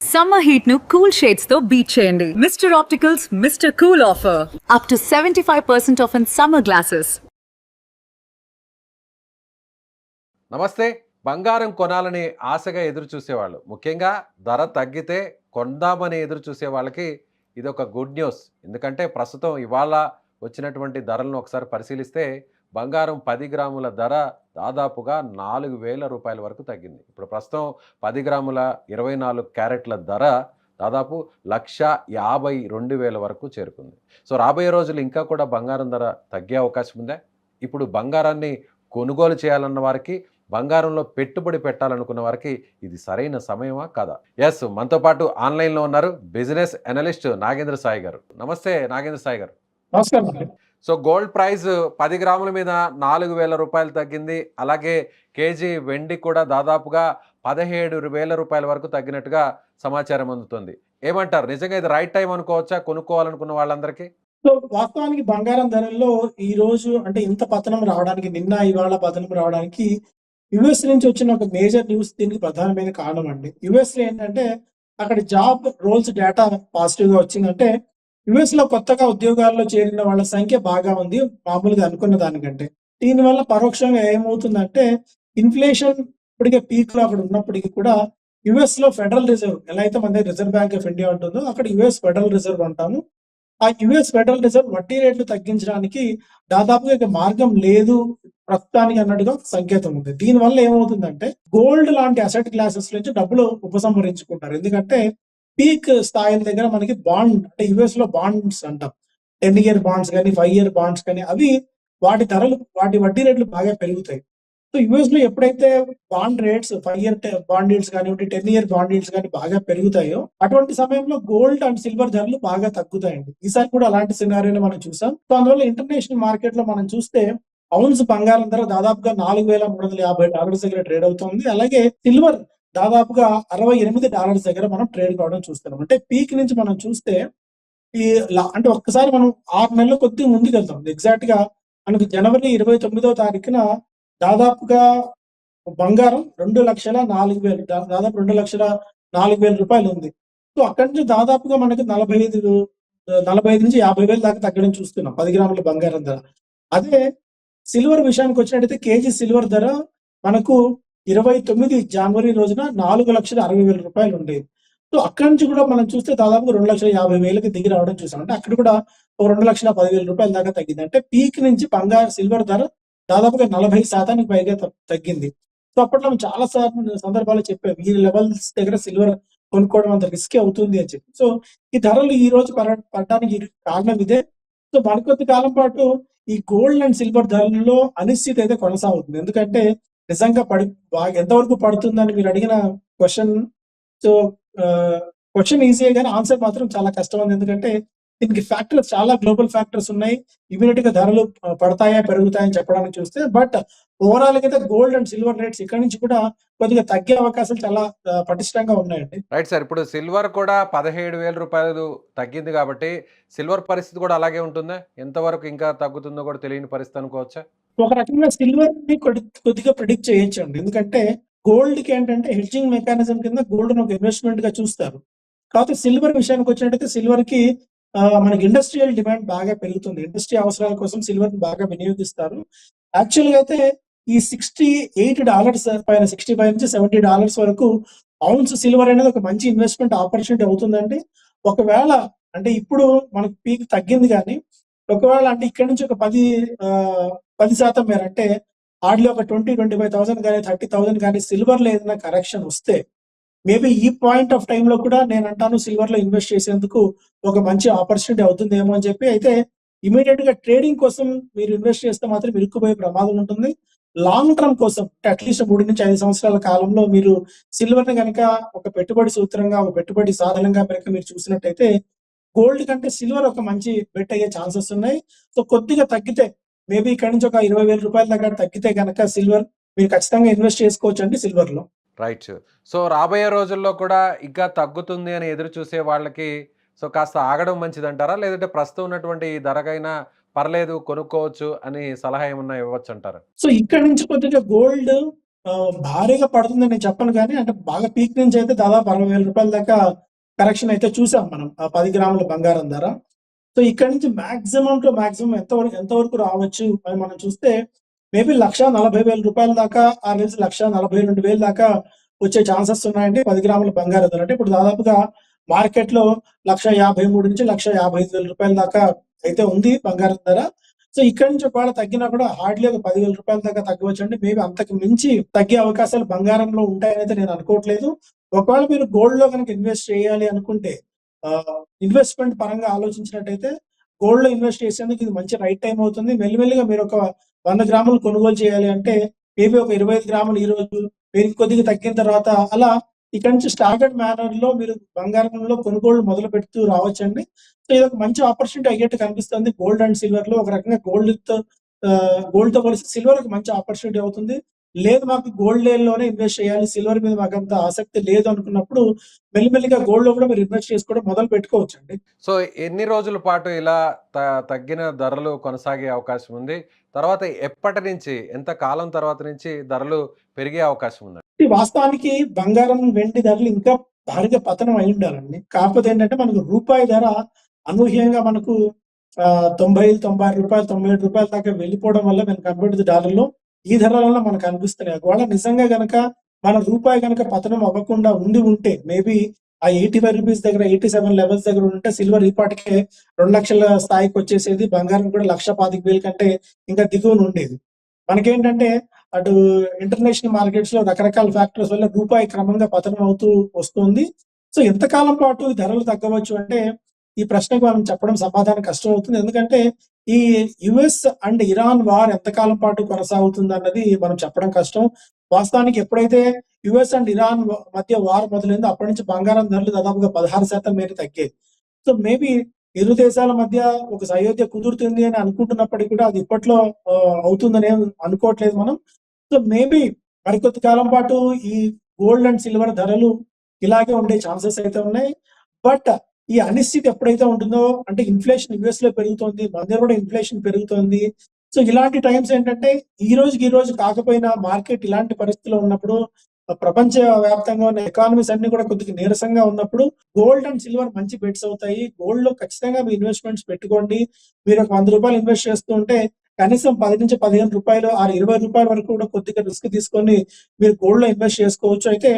Summer heat ను cool shades తో beat చేయండి. Mr. Opticals Mr. Cool offer. Up to 75% off in summer glasses. నమస్తే. బంగారం కొనాలని ఆశగా ఎదురు చూసేవాళ్ళు, ముఖ్యంగా ధర తగ్గితే కొందామని ఎదురు చూసే వాళ్ళకి ఇదొక గుడ్ న్యూస్. ఎందుకంటే ప్రస్తుతం ఇవాళ వచ్చినటువంటి ధరలను ఒకసారి పరిశీలిస్తే బంగారం 10 గ్రాముల ధర దాదాపుగా 4,000 రూపాయల వరకు తగ్గింది. ఇప్పుడు ప్రస్తుతం 10 గ్రాముల 24 క్యారెట్ల ధర దాదాపు 1,52,000 వరకు చేరుకుంది. సో రాబోయే రోజులు ఇంకా కూడా బంగారం ధర తగ్గే అవకాశం ఉందా? ఇప్పుడు బంగారాన్ని కొనుగోలు చేయాలన్న వారికి, బంగారంలో పెట్టుబడి పెట్టాలనుకున్న వారికి ఇది సరైన సమయమా కాదా? ఎస్, మనతో పాటు ఆన్లైన్లో ఉన్నారు బిజినెస్ అనలిస్ట్ నాగేంద్ర సాయి గారు. నమస్తే నాగేంద్ర సాయి గారు. నమస్కారం అండి. సో గోల్డ్ ప్రైస్ 10 గ్రాముల మీద 4,000 రూపాయలు తగ్గింది. అలాగే కేజీ వెండి కూడా దాదాపుగా 17,000 రూపాయల వరకు తగ్గినట్టుగా సమాచారం అందుతుంది. ఏమంటారు, నిజంగా ఇది రైట్ టైం అనుకోవచ్చా కొనుక్కోవాలనుకున్న వాళ్ళందరికీ? సో వాస్తవానికి బంగారం ధరల్లో ఈ రోజు అంటే ఇంత పతనం రావడానికి, నిన్న ఇవాళ పతనం రావడానికి యుఎస్ నుంచి వచ్చిన ఒక మేజర్ న్యూస్ దీనికి ప్రధానమైన కారణం అండి. యుఎస్ లో ఏంటంటే అక్కడ జాబ్ రోల్స్ డేటా పాజిటివ్ గా వచ్చిందంటే యుఎస్ లో కొత్తగా ఉద్యోగాల్లో చేరిన వాళ్ళ సంఖ్య బాగా ఉంది మామూలుగా అనుకున్న దానికంటే. దీనివల్ల పరోక్షంగా ఏమవుతుందంటే ఇన్ఫ్లేషన్ ఇప్పటికే పీక్ లో అక్కడ ఉన్నప్పటికీ కూడా యుఎస్ లో ఫెడరల్ రిజర్వ్ ఎలా అయితే మన రిజర్వ్ బ్యాంక్ ఆఫ్ ఇండియా ఉంటుందో అక్కడ యుఎస్ ఫెడరల్ రిజర్వ్ అంటాము. ఆ యుఎస్ ఫెడరల్ రిజర్వ్ వడ్డీ రేట్లు తగ్గించడానికి దాదాపుగా ఇక మార్గం లేదు ప్రస్తుతానికి అన్నట్టుగా సంకేతం ఉంది. దీనివల్ల ఏమవుతుందంటే గోల్డ్ లాంటి అసెట్ క్లాసెస్ నుంచి డబ్బులు ఉపసంహరించుకుంటారు. ఎందుకంటే పీక్ స్థాయిల దగ్గర మనకి బాండ్ అంటే యుఎస్ లో బాండ్స్ అంటాం, 10 ఇయర్ బాండ్స్ కానీ 5 ఇయర్ బాండ్స్ కానీ అవి వాటి ధరలు వాటి వడ్డీ రేట్లు బాగా పెరుగుతాయి. సో యుఎస్ లో ఎప్పుడైతే bond rates 5 year bond yields కానివ్వండి, 10 ఇయర్ బాండ్ ఈల్డ్స్ కానీ బాగా పెరుగుతాయో అటువంటి సమయంలో గోల్డ్ అండ్ సిల్వర్ ధరలు బాగా తగ్గుతాయండి. ఈసారి కూడా అలాంటి సినారియోని మనం చూసాం. సో అందువల్ల ఇంటర్నేషనల్ మార్కెట్ లో మనం చూస్తే ఔన్స్ బంగారం ధర దాదాపుగా $4,350 దగ్గర ట్రేడ్ అవుతుంది. అలాగే సిల్వర్ దాదాపుగా $68 దగ్గర మనం ట్రేడ్ కావడం చూస్తున్నాం. అంటే పీక్ నుంచి మనం చూస్తే ఈ అంటే ఒక్కసారి మనం 6 నెలల కొద్దిగా ముందుకు వెళ్తాం. ఎగ్జాక్ట్ గా మనకి జనవరి 29వ తారీఖున దాదాపుగా బంగారం 2,04,000 దాదాపు 2,04,000 రూపాయలు ఉంది. సో అక్కడి నుంచి దాదాపుగా మనకి 45 నుంచి 50,000 దాకా తగ్గడం చూస్తున్నాం 10 గ్రాముల బంగారం ధర. అదే సిల్వర్ విషయానికి వచ్చినట్టయితే కేజీ సిల్వర్ ధర మనకు 29 జనవరి రోజున 4,60,000 రూపాయలు ఉండేది. సో అక్కడి నుంచి కూడా మనం చూస్తే దాదాపు 2,50,000కి దిగి రావడం చూసాం. అంటే అక్కడ కూడా 2,10,000 రూపాయల దాకా తగ్గింది. అంటే పీక్ నుంచి సిల్వర్ ధర దాదాపుగా 40% పైగా తగ్గింది. సో అప్పట్లో చాలా సందర్భాలు చెప్పాం ఈ లెవెల్స్ దగ్గర సిల్వర్ కొనుక్కోవడం అంత రిస్కీ అవుతుంది అని చెప్పి. సో ఈ ధరలు ఈ రోజు పడడానికి కారణం ఇదే. సో మరికొద్ది కాలం పాటు ఈ గోల్డ్ అండ్ సిల్వర్ ధరలలో అనిశ్చితి అయితే కొనసాగుతుంది. ఎందుకంటే నిజంగా బాగా ఎంతవరకు పడుతుందని మీరు అడిగిన క్వశ్చన్. సో క్వశ్చన్ ఈజీయే కానీ ఆన్సర్ మాత్రం చాలా కష్టం ఉంది. ఎందుకంటే దీనికి ఫ్యాక్టర్స్ చాలా గ్లోబల్ ఫ్యాక్టర్స్ ఉన్నాయి. ఇమీడియట్ గా ధరలు పడతాయా పెరుగుతాయని చెప్పడానికి చూస్తే బట్ ఓవరాల్ అయితే గోల్డ్ అండ్ సిల్వర్ రేట్స్ ఇక్కడ నుంచి కూడా కొద్దిగా తగ్గే అవకాశాలు చాలా పటిష్టంగా ఉన్నాయండి. Right sir. ఇప్పుడు సిల్వర్ కూడా 17,000 రూపాయలు తగ్గింది కాబట్టి సిల్వర్ పరిస్థితి కూడా అలాగే ఉంటుందా? ఎంతవరకు ఇంకా తగ్గుతుందో కూడా తెలియని పరిస్థితి అనుకోవచ్చా? ఒక రకంగా సిల్వర్ ని కొద్దిగా ప్రిడిక్ట్ చేయొచ్చండి. ఎందుకంటే గోల్డ్ కి ఏంటంటే హెడ్జింగ్ మెకానిజం కింద గోల్డ్ ఒక ఇన్వెస్ట్మెంట్ గా చూస్తారు. కాకపోతే సిల్వర్ విషయానికి వచ్చినట్టయితే సిల్వర్ కి మనకి ఇండస్ట్రియల్ డిమాండ్ బాగా పెరుగుతుంది. ఇండస్ట్రీ అవసరాల కోసం సిల్వర్ ని బాగా వినియోగిస్తారు. యాక్చువల్ గా అయితే ఈ $68 పైన 65 నుంచి $70 వరకు ఔన్స్ సిల్వర్ అనేది ఒక మంచి ఇన్వెస్ట్మెంట్ ఆపర్చునిటీ అవుతుందండి. ఒకవేళ అంటే ఇప్పుడు మనకు పీక్ తగ్గింది కానీ ఒకవేళ అంటే ఇక్కడ నుంచి ఒక 10% మేర అంటే హార్డ్లీ ఒక 20,000-25,000 కానీ 30,000 కానీ సిల్వర్ లో ఏదైనా కరెక్షన్ వస్తే మేబీ ఈ పాయింట్ ఆఫ్ టైమ్ లో కూడా నేను అంటాను సిల్వర్ లో ఇన్వెస్ట్ చేసేందుకు ఒక మంచి ఆపర్చునిటీ అవుతుందేమో అని చెప్పి. అయితే ఇమీడియట్ గా ట్రేడింగ్ కోసం మీరు ఇన్వెస్ట్ చేస్తే మాత్రం ఇరుక్కుపోయే ప్రమాదం ఉంటుంది. లాంగ్ టర్మ్ కోసం అట్లీస్ట్ 3 నుంచి 5 సంవత్సరాల కాలంలో మీరు సిల్వర్ ని కనుక ఒక పెట్టుబడి సూత్రంగా, ఒక పెట్టుబడి సాధనంగా కనుక మీరు చూసినట్టయితే గోల్డ్ కంటే సిల్వర్ ఒక మంచి బెట్ అయ్యే ఛాన్సెస్ ఉన్నాయి. సో కొద్దిగా తగ్గితే మేబీ ఇక్కడ నుంచి ఒక 20,000 రూపాయల దగ్గర తగ్గితే కనుక సిల్వర్ మీరు ఖచ్చితంగా ఇన్వెస్ట్ చేసుకోవచ్చు అండి సిల్వర్ లో. రైట్. సో రాబోయే రోజుల్లో కూడా ఇంకా తగ్గుతుంది అని ఎదురు చూసే వాళ్ళకి సో కాస్త ఆగడం మంచిదంటారా? లేదంటే ప్రస్తుతం ఉన్నటువంటి ఈ ధరకైనా పర్లేదు కొనుక్కోవచ్చు అని సలహా ఏమన్నా ఇవ్వచ్చు అంటారా? సో ఇక్కడ నుంచి కొద్దిగా గోల్డ్ భారీగా పడుతుందని నేను చెప్పను గానీ, అంటే బాగా పీక్ నుంచి అయితే దాదాపు రూ. 60,000 దాకా కరెక్షన్ అయితే చూసాం మనం. ఆ 10 గ్రాముల బంగారం ధర. సో, ఇక్కడి నుంచి మాక్సిమం టు మాక్సిమం ఎంతవరకు రావచ్చు అని మనం చూస్తే మేబీ రూ. 1,40,000 దాకా ఆర్ ఎల్స్ 1,42,000 దాకా వచ్చే ఛాన్సెస్ ఉన్నాయండి 10 గ్రాముల బంగారం ధర. అంటే ఇప్పుడు దాదాపుగా మార్కెట్‌లో 1,53,00,000-1,55,000 దాకా అయితే ఉంది బంగారం ధర. సో, ఇక్కడి నుంచి ఒకవేళ తగ్గినా కూడా హార్డ్‌లీ ఒక రూ. 10,000 దాకా తగ్గవచ్చండి. మేబీ అంతకు మించి తగ్గే అవకాశాలు బంగారంలో ఉంటాయనైతే నేను అనుకోవట్లేదు. ఒకవేళ మీరు గోల్డ్‌లో గనుక ఇన్వెస్ట్ చేయాలి అనుకుంటే ఇన్వెస్ట్‌మెంట్ పరంగా ఆలోచించినట్టయితే గోల్డ్‌లో ఇన్వెస్ట్ చేసేందుకు ఇది మంచి రైట్ టైమ్ అవుతుంది. మెల్లిమెల్లిగా మీరొక 100 గ్రాములు కొనుగోలు చేయాలి అంటే మేబీ ఒక 25 గ్రాములు ఈరోజు, మీరు కొద్దిగా తగ్గిన తర్వాత అలా ఇక్కడి నుంచి స్టాగర్డ్ మేనర్‌లో మీరు బంగారంలో కొనుగోళ్లు మొదలుపెడుతూ రావచ్చండి. సో, ఇదొక మంచి ఆపర్చునిటీ అయ్యేట్టు కనిపిస్తుంది. గోల్డ్ అండ్ సిల్వర్‌లో ఒక రకంగా గోల్డ్‌తో పోలిస్తే సిల్వర్ ఒక మంచి ఆపర్చునిటీ అవుతుంది. లేదు మాకు గోల్డ్‌లోనే ఇన్వెస్ట్ చేయాలి, సిల్వర్ మీద మాకంత ఆసక్తి లేదు అనుకున్నప్పుడు మెల్లిమెల్లిగా గోల్డ్‌లో కూడా మీరు ఇన్వెస్ట్ చేసుకోవడం మొదలు పెట్టుకోవచ్చండి. సో, ఎన్ని రోజుల పాటు ఇలా తగ్గిన ధరలు కొనసాగే అవకాశం ఉంది? తర్వాత ఎప్పటి నుంచి, ఎంత కాలం తర్వాత నుంచి ధరలు పెరిగే అవకాశం ఉందండి? వాస్తవానికి బంగారం, వెండి ధరలు ఇంకా భారీగా పతనం అయ్యుండాలండి. కాకపోతే ఏంటంటే మనకు రూపాయి ధర అనూహ్యంగా మనకు రూ. 90, రూ. 96, రూ. 97 దాకా వెళ్ళిపోవడం వల్ల వెన్ కంపేర్డ్ టు ది డాలర్‌లో ఈ ధరలలో మనకు కనిపిస్తున్నాయి. ఒకవేళ నిజంగా గనక మన రూపాయి గనక పతనం అవ్వకుండా ఉంటే మేబీ ఆ రూ. 85 దగ్గర 87 లెవెల్స్ దగ్గర ఉంటే సిల్వర్ ఈ పాటికే 2,00,000 స్థాయికి వచ్చేసేది. బంగారం కూడా 1,25,000 కంటే ఇంకా దిగువన ఉండేది. మనకేంటంటే అటు ఇంటర్నేషనల్ మార్కెట్స్‌లో రకరకాల ఫ్యాక్టర్స్ వల్ల రూపాయి క్రమంగా పతనం అవుతూ వస్తుంది. సో, ఎంతకాలం పాటు ఈ ధరలు తగ్గవచ్చు అంటే, ఈ ప్రశ్నకు మనం చెప్పడం సమాధానం కష్టం అవుతుంది. ఎందుకంటే, ఈ యూఎస్ అండ్ ఇరాన్ వార్ ఎంతకాలం పాటు కొనసాగుతుందన్నది మనం చెప్పడం కష్టం. వాస్తవానికి ఎప్పుడైతే యూఎస్ అండ్ ఇరాన్ మధ్య వార్ మొదలైందో అప్పటి నుంచి బంగారం ధరలు దాదాపుగా 16% మేర తగ్గాయి. సో, మేబీ ఇరు దేశాల మధ్య ఒక సయోధ్య కుదురుతుంది అని అనుకుంటున్నప్పటికీ కూడా అది ఇప్పట్లో అవుతుందని అనుకోవట్లేదు మనం. సో, మేబీ మరికొద్ది కాలం పాటు ఈ గోల్డ్ అండ్ సిల్వర్ ధరలు ఇలాగే ఉండే ఛాన్సెస్ అయితే ఉన్నాయి. బట్ ఈ అనిశ్చితి ఎప్పుడైతే ఉంటుందో, అంటే ఇన్‌ఫ్లేషన్ యూఎస్‌లో పెరుగుతోంది. మన దగ్గర కూడా ఇన్‌ఫ్లేషన్ పెరుగుతోంది. సో, ఇలాంటి టైమ్స్ ఏంటంటే ఈ రోజుకి ఈ రోజు కాకపోయినా మార్కెట్ ఇలాంటి పరిస్థితిలో ఉన్నప్పుడు ప్రపంచ వ్యాప్తంగా ఉన్న ఎకానమీస్ అన్ని కూడా కొద్దిగా నీరసంగా ఉన్నప్పుడు గోల్డ్ అండ్ సిల్వర్ మంచి బెట్స్ అవుతాయి. గోల్డ్‌లో ఖచ్చితంగా మీ ఇన్వెస్ట్‌మెంట్స్ పెట్టుకోండి. మీరు ఒక రూ. 100 ఇన్వెస్ట్ చేస్తూ ఉంటే కనీసం రూ. 10-15 ఆర్ రూ. 20 వరకు కూడా కొద్దిగా రిస్క్ తీసుకొని మీరు గోల్డ్‌లో ఇన్వెస్ట్ చేసుకోవచ్చు. అయితే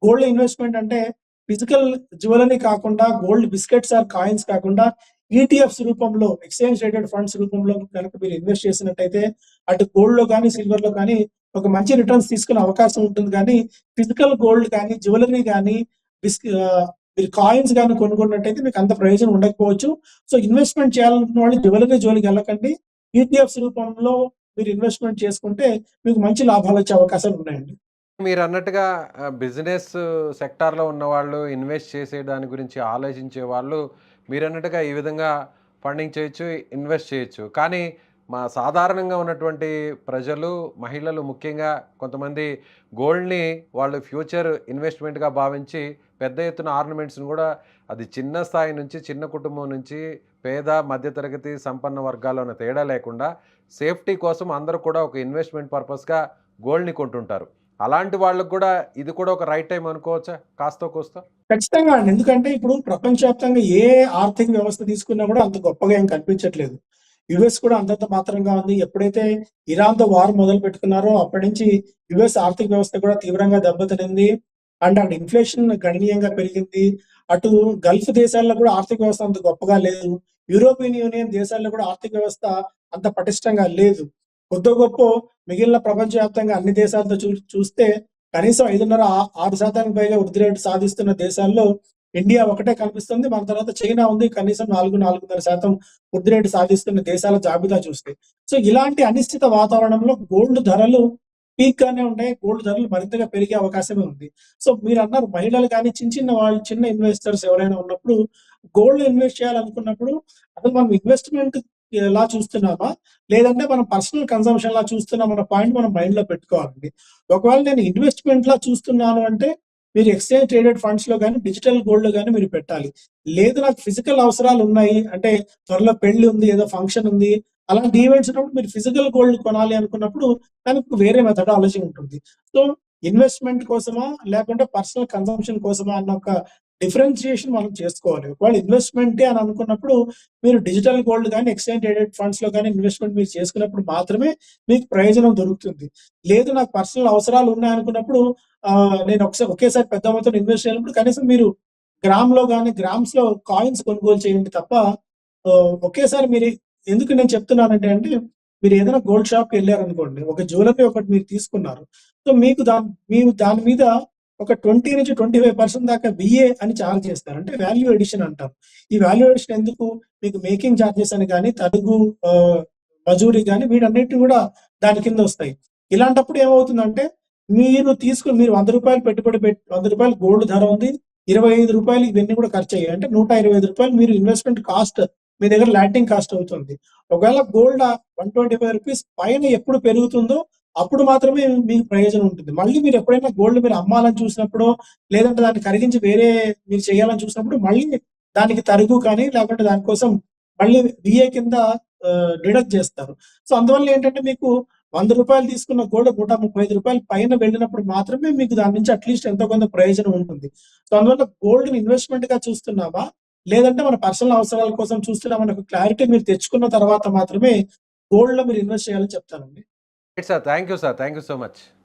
గోల్డ్‌లో ఇన్వెస్ట్‌మెంట్ అంటే ఫిజికల్ జ్యువెలరీ కాకుండా గోల్డ్ బిస్కెట్స్ ఆర్ కాయిన్స్ కాకుండా ఈటీఎఫ్స్ రూపంలో, ఎక్స్‌చేంజ్ ట్రేడెడ్ ఫండ్స్ రూపంలో గనుక మీరు ఇన్వెస్ట్ చేసినట్టయితే అటు గోల్డ్‌లో గానీ, సిల్వర్‌లో కానీ ఒక మంచి రిటర్న్స్ తీసుకునే అవకాశం ఉంటుంది. కానీ ఫిజికల్ గోల్డ్ కానీ, జ్యువెలరీ గానీ, మీరు కాయిన్స్ గానీ కొనుక్కున్నట్టయితే మీకు అంత ప్రయోజనం ఉండకపోవచ్చు. సో, ఇన్వెస్ట్‌మెంట్ చేయాలనుకున్న వాళ్ళు జ్యువెలరీ జోలికెళ్ళకండి. ఈటీఎఫ్స్ రూపంలో మీరు ఇన్వెస్ట్‌మెంట్ చేసుకుంటే మీకు మంచి లాభాలొచ్చే అవకాశాలున్నాయండి. మీరన్నట్టుగా బిజినెస్ సెక్టార్‌లో ఉన్నవాళ్ళు, ఇన్వెస్ట్ చేసే దాని గురించి ఆలోచించే వాళ్ళు మీరన్నట్టుగా ఈ విధంగా ఫండింగ్ చేయొచ్చు, ఇన్వెస్ట్ చేయొచ్చు. కానీ సాధారణంగా ఉన్నటువంటి ప్రజలు, మహిళలు ముఖ్యంగా కొంతమంది గోల్డ్‌ని వాళ్ళు ఫ్యూచర్ ఇన్వెస్ట్‌మెంట్‌గా భావించి పెద్ద ఎత్తున ఆర్నమెంట్స్‌ని కూడా అది చిన్న స్థాయి నుంచి, చిన్న కుటుంబం నుంచి పేద, మధ్యతరగతి, సంపన్న వర్గాల్లో ఉన్న తేడా లేకుండా సేఫ్టీ కోసం అందరూ కూడా ఒక ఇన్వెస్ట్‌మెంట్ పర్పస్‌గా గోల్డ్‌ని కొంటుంటారు. అలాంటి వాళ్ళకి కూడా ఇది కూడా ఒక రైట్ టైమ్ అనుకోవచ్చా కాస్తో కూస్తో? ఖచ్చితంగా అండి. ఎందుకంటే ఇప్పుడు ప్రపంచవ్యాప్తంగా ఏ ఆర్థిక వ్యవస్థ తీసుకున్నా కూడా అంత గొప్పగా ఏం కనిపించట్లేదు. యూఎస్ కూడా అంతంత మాత్రంగా ఉంది. ఎప్పుడైతే ఇరాన్‌తో వార్ మొదలుపెట్టుకున్నారో అప్పటి నుంచి యూఎస్ ఆర్థిక వ్యవస్థ కూడా తీవ్రంగా దెబ్బతినింది. అండ్ అక్కడ ఇన్‌ఫ్లేషన్ గణనీయంగా పెరిగింది. అటు గల్ఫ్ దేశాల్లో కూడా ఆర్థిక వ్యవస్థ అంత గొప్పగా లేదు. యూరోపియన్ యూనియన్ దేశాల్లో కూడా ఆర్థిక వ్యవస్థ అంత పటిష్టంగా లేదు. కొద్దో గొప్పో మిగిలిన ప్రపంచవ్యాప్తంగా అన్ని దేశాలతో చూస్తే కనీసం 5.5-6% పైగా వృద్ధి రేటు సాధిస్తున్న దేశాల్లో ఇండియా ఒకటే కనిపిస్తుంది. మన తర్వాత చైనా ఉంది. కనీసం 4-4.5% వృద్ధి రేటు సాధిస్తున్న దేశాల జాబితా చూస్తే. సో, ఇలాంటి అనిశ్చిత వాతావరణంలో గోల్డ్ ధరలు పీక్ గానే ఉంటాయి. గోల్డ్ ధరలు మరింతగా పెరిగే అవకాశమే ఉంది. సో, మీరన్నారు మహిళలు గాని, చిన్న వాళ్ళు, చిన్న ఇన్వెస్టర్స్ ఎవరైనా ఉన్నప్పుడు గోల్డ్‌లో ఇన్వెస్ట్ చేయాలనుకున్నప్పుడు అసలు మనం ఇన్వెస్ట్‌మెంట్ ఎలా చూస్తున్నామా? లేదంటే మనం పర్సనల్ కన్సంప్షన్‌లా చూస్తున్నామా అన్న పాయింట్ మనం మైండ్‌లో పెట్టుకోవాలండి. ఒకవేళ నేను ఇన్వెస్ట్‌మెంట్‌లా చూస్తున్నాను అంటే మీరు ఎక్స్‌చేంజ్ ట్రేడెడ్ ఫండ్స్‌లో గాని, డిజిటల్ గోల్డ్‌లో గాని మీరు పెట్టాలి. లేదు నాకు ఫిజికల్ అవసరాలున్నాయి అంటే త్వరలో పెళ్లి ఉంది, ఏదో ఫంక్షన్ ఉంది. అలాంటి ఈవెంట్స్ ఉన్నప్పుడు మీరు ఫిజికల్ గోల్డ్ కొనాలి అనుకున్నప్పుడు దానికి వేరే మెథడాలజీ ఉంటుంది. సో, ఇన్వెస్ట్‌మెంట్ కోసమా? లేకుంటే పర్సనల్ కన్సంప్షన్ కోసమా? అన్న ఒక డిఫరెన్షియేషన్ మనం చేసుకోవాలి. ఒకవేళ ఇన్వెస్ట్‌మెంటే అని అనుకున్నప్పుడు మీరు డిజిటల్ గోల్డ్ గాని, ఎక్స్‌చేంజ్ ట్రేడెడ్ ఫండ్స్‌లో గాని ఇన్వెస్ట్‌మెంట్ మీరు చేసుకున్నప్పుడు మాత్రమే మీకు ప్రయోజనం దొరుకుతుంది. లేదు నాకు పర్సనల్ అవసరాలు ఉన్నాయనుకున్నప్పుడు నేను ఒకేసారి పెద్ద మొత్తంలో ఇన్వెస్ట్ చేయాలన్నప్పుడు కనీసం మీరు గ్రామ్‌లో గాని, గ్రామ్స్‌లో కాయిన్స్ కొనుగోలు చేయండి తప్ప ఒకేసారి మీరు ఎందుకు నేను చెప్తున్నానంటే అండి, మీరు ఏదైనా గోల్డ్ షాప్‌కి ఎళ్లారనుకోండి, ఒక జ్యువెలరీ ఒకటి మీరు తీసుకున్నారు. సో, మీరు దాని మీద ఒక 20-25% దాకా వీఏ అని చార్జ్ చేస్తారు. అంటే వాల్యూ అడిషన్ అంటారు. ఈ వాల్యూ అడిషన్ ఎందుకు? మీకు మేకింగ్ చార్జెస్ అని గాని, తరుగు మజూరీ గాని వీటన్నిటిని గూడా దాని కింద వస్తాయి. ఇలాంటప్పుడు ఏమవుతుందంటే, మీరు రూ. 100 పెట్టుబడి పెట్టి రూ. 100 గోల్డ్ ధర ఉంది. రూ. 25 ఇవన్నీ కూడా ఖర్చయ్యాయి. అంటే రూ. 125 మీరు ఇన్వెస్ట్‌మెంట్ కాస్ట్ మీ దగ్గర ల్యాండింగ్ కాస్ట్ అవుతుంది. ఒకవేళ గోల్డ్ రూ. 125 పైన ఎప్పుడు పెరుగుతుందో అప్పుడు మాత్రమే మీకు ప్రయోజనం ఉంటుంది. మళ్ళీ మీరు ఎప్పుడైనా గోల్డ్ మీరు అమ్మాలని చూసినప్పుడో, లేదంటే దాన్ని కరిగించి వేరే మీరు చేయాలని చూసినప్పుడు మళ్ళీ దానికి తరుగు కానీ, లేకుంటే దానికోసం మళ్ళీ వీఏ కింద డిడక్ట్ చేస్తారు. సో, అందువల్ల ఏంటంటే మీకు రూ. 100 తీసుకున్న గోల్డ్ రూ. 135 పైన వెళ్ళినప్పుడు మాత్రమే మీకు దాని నుంచి అట్‌లీస్ట్ ఎంతో కొంత ప్రయోజనం ఉంటుంది. సో, అందువల్ల గోల్డ్‌ని ఇన్వెస్ట్‌మెంట్‌గా చూస్తున్నామా? లేదంటే మన పర్సనల్ అవసరాల కోసం చూస్తున్నామని ఒక క్లారిటీ మీరు తెచ్చుకున్న తర్వాత మాత్రమే గోల్డ్‌లో మీరు ఇన్వెస్ట్ చేయాలని చెప్తానండి. Right sir. Thank you sir. Thank you so much.